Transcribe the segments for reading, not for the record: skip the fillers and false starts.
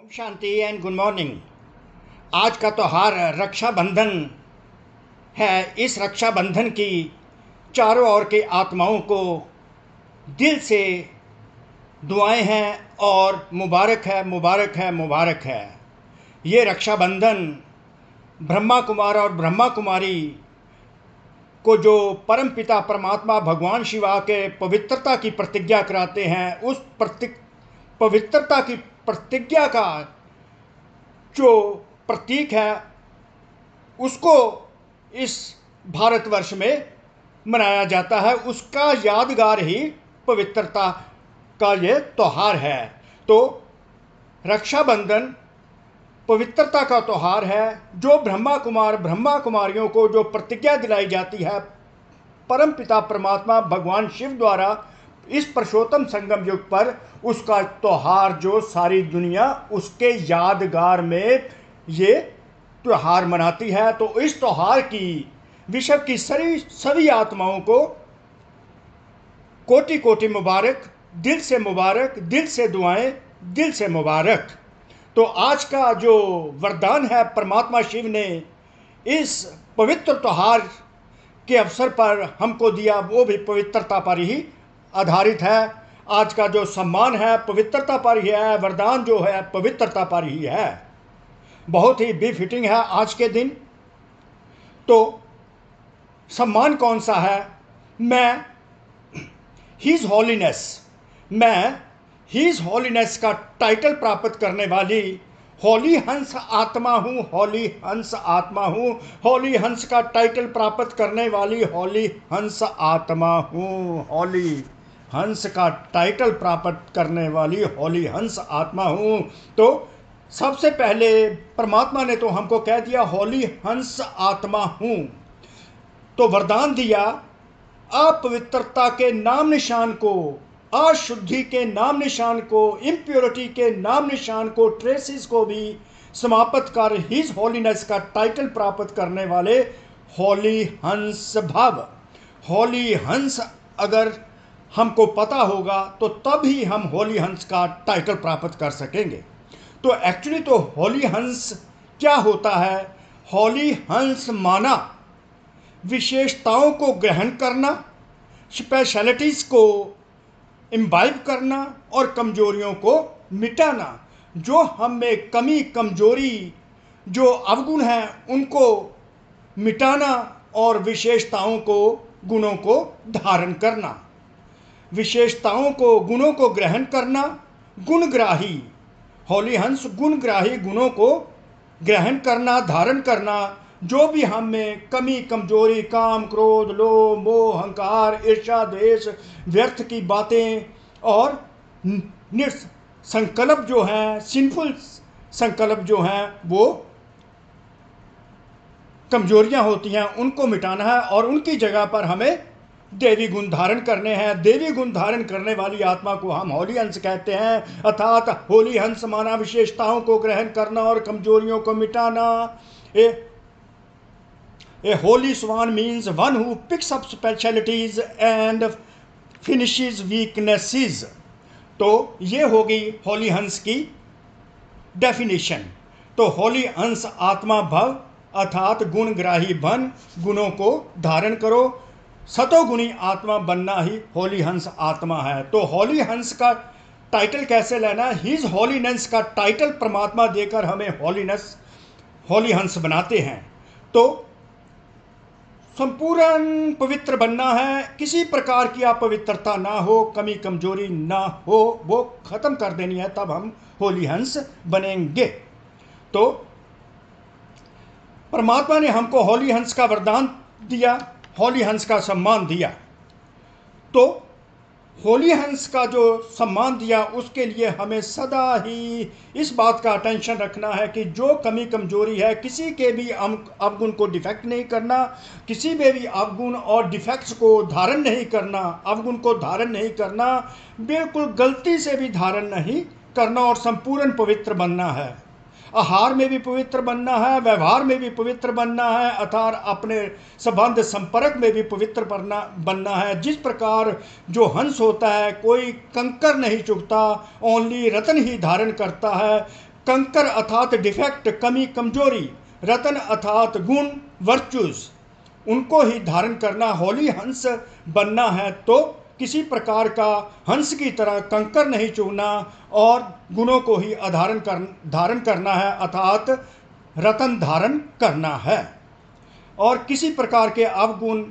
ओम शांति and good morning. आज का त्यौहार रक्षाबंधन है। इस रक्षाबंधन की चारों ओर के आत्माओं को दिल से दुआएं हैं और मुबारक है, मुबारक है, मुबारक है। ये रक्षाबंधन ब्रह्मा कुमार और ब्रह्मा कुमारी को जो परम पिता परमात्मा भगवान शिवा के पवित्रता की प्रतिज्ञा कराते हैं, उस पवित्रता की प्रतिज्ञा का जो प्रतीक है उसको इस भारतवर्ष में मनाया जाता है। उसका यादगार ही पवित्रता का ये त्यौहार है। तो रक्षाबंधन पवित्रता का त्यौहार है, जो ब्रह्मा कुमार ब्रह्मा कुमारियों को जो प्रतिज्ञा दिलाई जाती है परम पिता परमात्मा भगवान शिव द्वारा इस पुरुषोत्तम संगम युग पर, उसका त्यौहार जो सारी दुनिया उसके यादगार में ये त्यौहार मनाती है। तो इस त्यौहार की विश्व की सभी आत्माओं को कोटि कोटि मुबारक, दिल से मुबारक, दिल से दुआएं, दिल से मुबारक। तो आज का जो वरदान है परमात्मा शिव ने इस पवित्र त्यौहार के अवसर पर हमको दिया, वो भी पवित्रता पर ही आधारित है। आज का जो सम्मान है पवित्रता पर ही है, वरदान जो है पवित्रता पर ही है। बहुत ही बेफिटिंग है आज के दिन। तो सम्मान कौन सा है? मैं हीज हॉलीनेस का टाइटल प्राप्त करने वाली होली हंस आत्मा हूँ, होली हंस आत्मा हूँ। होली हंस का टाइटल प्राप्त करने वाली होली हंस आत्मा हूँ, होली हंस का टाइटल प्राप्त करने वाली होली हंस आत्मा हूँ। तो सबसे पहले परमात्मा ने तो हमको कह दिया होली हंस आत्मा हूँ, तो वरदान दिया अपवित्रता के नाम निशान को, अशुद्धि के नाम निशान को, इम्प्योरिटी के नाम निशान को, ट्रेसिस को भी समाप्त कर हिज होलीनेस का टाइटल प्राप्त करने वाले होली हंस भव। होली हंस अगर हमको पता होगा तो तभी हम होली हंस का टाइटल प्राप्त कर सकेंगे। तो एक्चुअली तो होली हंस क्या होता है? होली हंस माना विशेषताओं को ग्रहण करना, स्पेशलिटीज़ को इम्बाइब करना और कमजोरियों को मिटाना। जो हम में कमी कमजोरी जो अवगुण हैं उनको मिटाना और विशेषताओं को गुणों को धारण करना। विशेषताओं को गुणों को ग्रहण करना, गुणग्राही होली हंस गुणग्राही गुणों को ग्रहण करना, धारण करना। जो भी हम में कमी कमजोरी, काम क्रोध लोभ मोह अहंकार ईर्ष्या द्वेष व्यर्थ की बातें और संकल्प जो हैं, सिंफुल संकल्प जो हैं, वो कमजोरियां होती हैं, उनको मिटाना है और उनकी जगह पर हमें देवी गुण धारण करने हैं। देवी गुण धारण करने वाली आत्मा को हम होली हंस कहते हैं। अर्थात होली हंस माना विशेषताओं को ग्रहण करना और कमजोरियों को मिटाना। A holy swan means one who picks up specialities and finishes weaknesses। तो ये होगी होली हंस की डेफिनेशन। तो होली हंस आत्मा भव अर्थात गुणग्राही बन, गुणों को धारण करो। सतोगुणी आत्मा बनना ही होली हंस आत्मा है। तो होली हंस का टाइटल कैसे लेना? हिज होलीनेस का टाइटल परमात्मा देकर हमें होली हंस बनाते हैं। तो संपूर्ण पवित्र बनना है, किसी प्रकार की अपवित्रता ना हो, कमी कमजोरी ना हो, वो खत्म कर देनी है, तब हम होली हंस बनेंगे। तो परमात्मा ने हमको होली हंस का वरदान दिया, होली हंस का सम्मान दिया। तो होली हंस का जो सम्मान दिया उसके लिए हमें सदा ही इस बात का अटेंशन रखना है कि जो कमी कमजोरी है, किसी के भी अवगुण को डिफेक्ट नहीं करना, किसी में भी अवगुण और डिफेक्ट्स को धारण नहीं करना, अवगुण को धारण नहीं करना, बिल्कुल गलती से भी धारण नहीं करना और संपूर्ण पवित्र बनना है। आहार में भी पवित्र बनना है, व्यवहार में भी पवित्र बनना है, अर्थात अपने संबंध संपर्क में भी पवित्र बनना है। जिस प्रकार जो हंस होता है, कोई कंकर नहीं चुगता, ओनली रत्न ही धारण करता है। कंकर अर्थात डिफेक्ट, कमी, कमजोरी, रतन अर्थात गुण, वर्चुअस, उनको ही धारण करना, होली हंस बनना है तो किसी प्रकार का हंस की तरह कंकर नहीं चुनना और गुणों को ही धारण करना है, अर्थात रतन धारण करना है। और किसी प्रकार के अवगुण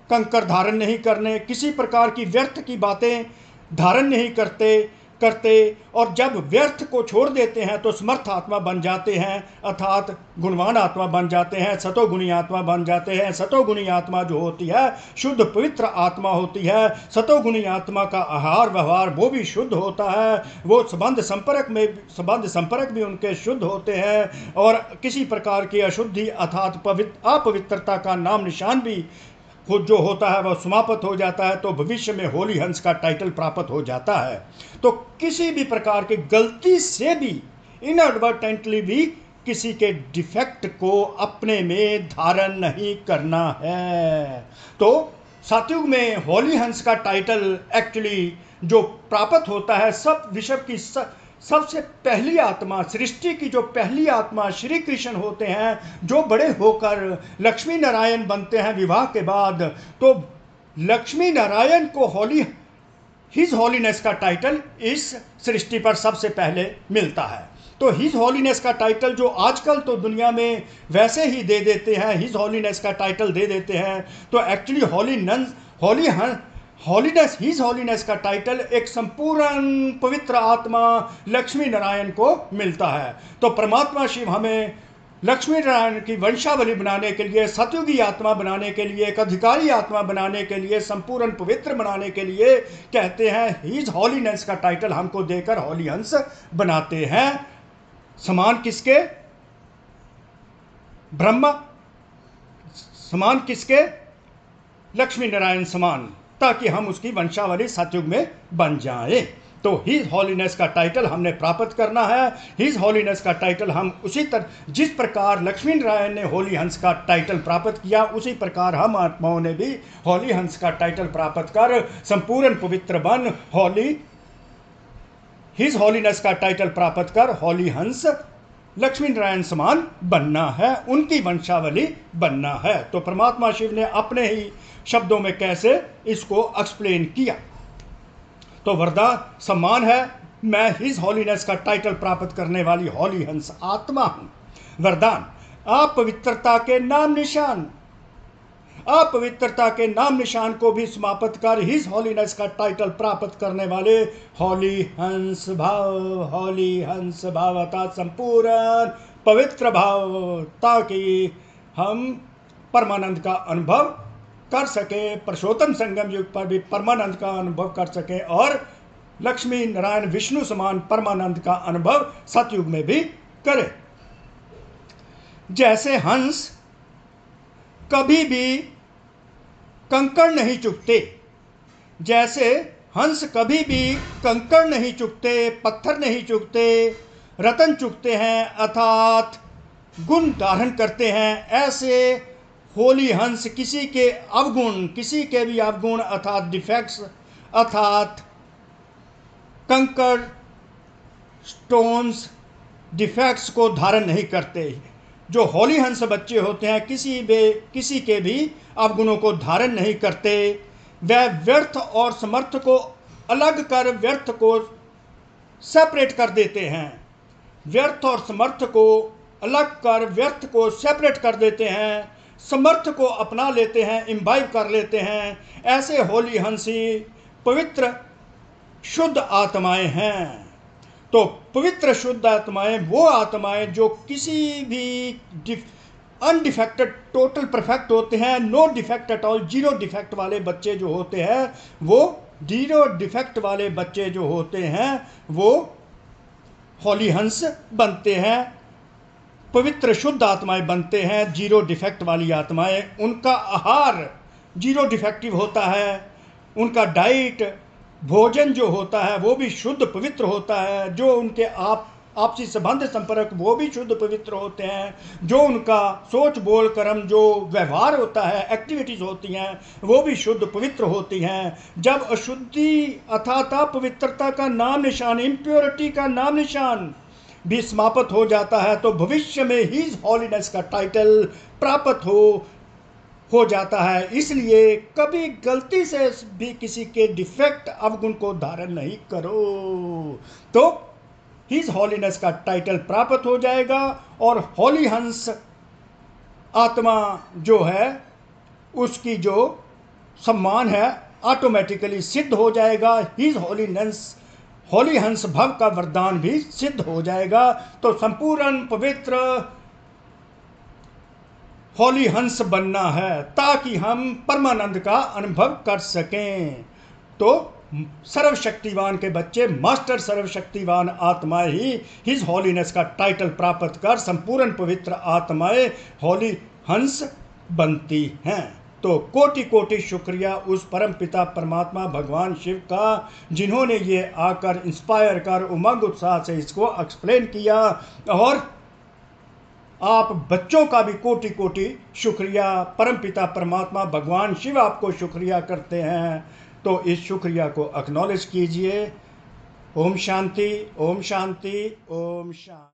कंकर धारण नहीं करने, किसी प्रकार की व्यर्थ की बातें धारण नहीं करते और जब व्यर्थ को छोड़ देते हैं तो समर्थ आत्मा बन जाते हैं, अर्थात गुणवान आत्मा बन जाते हैं, सतोगुणी आत्मा बन जाते हैं। सतोगुणी आत्मा जो होती है शुद्ध पवित्र आत्मा होती है। सतोगुणी आत्मा का आहार व्यवहार वो भी शुद्ध होता है, वो संबंध संपर्क भी उनके शुद्ध होते हैं और किसी प्रकार की अशुद्धि अर्थात अपवित्रता का नाम निशान भी खुद जो होता है वह समाप्त हो जाता है, तो भविष्य में होली हंस का टाइटल प्राप्त हो जाता है। तो किसी भी प्रकार की गलती से भी, इनएडवर्टेंटली भी किसी के डिफेक्ट को अपने में धारण नहीं करना है। तो सतयुग में होली हंस का टाइटल एक्चुअली जो प्राप्त होता है, सब विश्व की सबसे पहली आत्मा, सृष्टि की जो पहली आत्मा श्री कृष्ण होते हैं, जो बड़े होकर लक्ष्मी नारायण बनते हैं विवाह के बाद, तो लक्ष्मी नारायण को हिज होलीनेस का टाइटल इस सृष्टि पर सबसे पहले मिलता है। तो हिज होलीनेस का टाइटल जो आजकल तो दुनिया में वैसे ही दे देते हैं, हिज होलीनेस का टाइटल दे देते हैं, तो एक्चुअली होलीनेस, हिज होलीनेस का टाइटल एक संपूर्ण पवित्र आत्मा लक्ष्मी नारायण को मिलता है। तो परमात्मा शिव हमें लक्ष्मी नारायण की वंशावली बनाने के लिए, सतयुगी आत्मा बनाने के लिए, एक अधिकारी आत्मा बनाने के लिए, संपूर्ण पवित्र बनाने के लिए कहते हैं हिज होलीनेस का टाइटल हमको देकर होली हंस बनाते हैं। समान किसके? ब्रह्मा। समान किसके? लक्ष्मी नारायण समान, ताकि हम उसकी वंशावली सतयुग में बन जाएं। तो हिज होलीनेस का टाइटल हमने प्राप्त करना है। हिज होलीनेस का टाइटल हम उसी तरह, जिस प्रकार लक्ष्मी नारायण ने होली हंस का टाइटल प्राप्त किया, उसी प्रकार हम आत्माओं ने भी होली हंस का टाइटल प्राप्त कर संपूर्ण पवित्र बन हिज होलीनेस का टाइटल प्राप्त कर होली हंस लक्ष्मी नारायण समान बनना है, उनकी वंशावली बनना है। तो परमात्मा शिव ने अपने ही शब्दों में कैसे इसको एक्सप्लेन किया। तो वरदान सम्मान है, मैं हिज होलीनेस का टाइटल प्राप्त करने वाली होली हंस आत्मा हूं। वरदान, अपवित्रता के नाम निशान, अपवित्रता के नाम निशान को भी समाप्त कर हिज होलीनेस का टाइटल प्राप्त करने वाले होली हंस भाव अर्थात संपूर्ण पवित्र भाव, ताकि हम परमानंद का अनुभव कर सके, पुरुषोत्तम संगम युग पर भी परमानंद का अनुभव कर सके और लक्ष्मी नारायण विष्णु समान परमानंद का अनुभव सतयुग में भी करे। जैसे हंस कभी भी कंकड़ नहीं चुगते, जैसे हंस कभी भी कंकड़ नहीं चुगते, पत्थर नहीं चुगते, रतन चुगते हैं अर्थात गुण धारण करते हैं, ऐसे होली हंस किसी के भी अवगुण अर्थात डिफेक्ट्स अर्थात कंकड़ स्टोन्स डिफेक्ट्स को धारण नहीं करते। जो होली हंस बच्चे होते हैं किसी के भी अवगुणों को धारण नहीं करते। वह व्यर्थ और समर्थ को अलग कर व्यर्थ को सेपरेट कर देते हैं, व्यर्थ और समर्थ को अलग कर व्यर्थ को सेपरेट कर देते हैं, समर्थ को अपना लेते हैं, इम्बाइब कर लेते हैं। ऐसे होली हंसी पवित्र शुद्ध आत्माएं हैं। तो पवित्र शुद्ध आत्माएं वो आत्माएं जो किसी भी अनडिफेक्टेड टोटल परफेक्ट होते हैं, no defect at all, zero defect वाले बच्चे जो होते हैं, वो जीरो डिफेक्ट वाले बच्चे जो होते हैं वो होली हंस बनते हैं, पवित्र शुद्ध आत्माएं बनते हैं। जीरो डिफेक्ट वाली आत्माएं, उनका आहार जीरो डिफेक्टिव होता है, उनका डाइट भोजन जो होता है वो भी शुद्ध पवित्र होता है, जो उनके आपसी संबंध संपर्क वो भी शुद्ध पवित्र होते हैं, जो उनका सोच बोल कर्म जो व्यवहार होता है, एक्टिविटीज होती हैं वो भी शुद्ध पवित्र होती हैं। जब अशुद्धि अर्थात अपवित्रता का नाम निशान, इम्प्योरिटी का नाम निशान भी समाप्त हो जाता है तो भविष्य में हिज हॉलीनेस का टाइटल प्राप्त हो जाता है। इसलिए कभी गलती से भी किसी के डिफेक्ट अवगुण को धारण नहीं करो, तो हिज हॉलीनेस का टाइटल प्राप्त हो जाएगा और हॉली हंस आत्मा जो है उसकी जो सम्मान है ऑटोमेटिकली सिद्ध हो जाएगा। हिज हॉली हंस भव का वरदान भी सिद्ध हो जाएगा। तो संपूर्ण पवित्र हॉली हंस बनना है ताकि हम परमानंद का अनुभव कर सकें। तो सर्वशक्तिवान के बच्चे मास्टर सर्वशक्तिवान आत्माएं ही हिज हॉलीनेस का टाइटल प्राप्त कर संपूर्ण पवित्र आत्माएं हॉली हंस बनती हैं। तो कोटि कोटि शुक्रिया उस परम पिता परमात्मा भगवान शिव का, जिन्होंने ये आकर इंस्पायर कर उमंग उत्साह से इसको एक्सप्लेन किया। और आप बच्चों का भी कोटि कोटि शुक्रिया, परमपिता परमात्मा भगवान शिव आपको शुक्रिया करते हैं। तो इस शुक्रिया को एक्नॉलेज कीजिए। ओम शांति, ओम शांति, ओम शांति।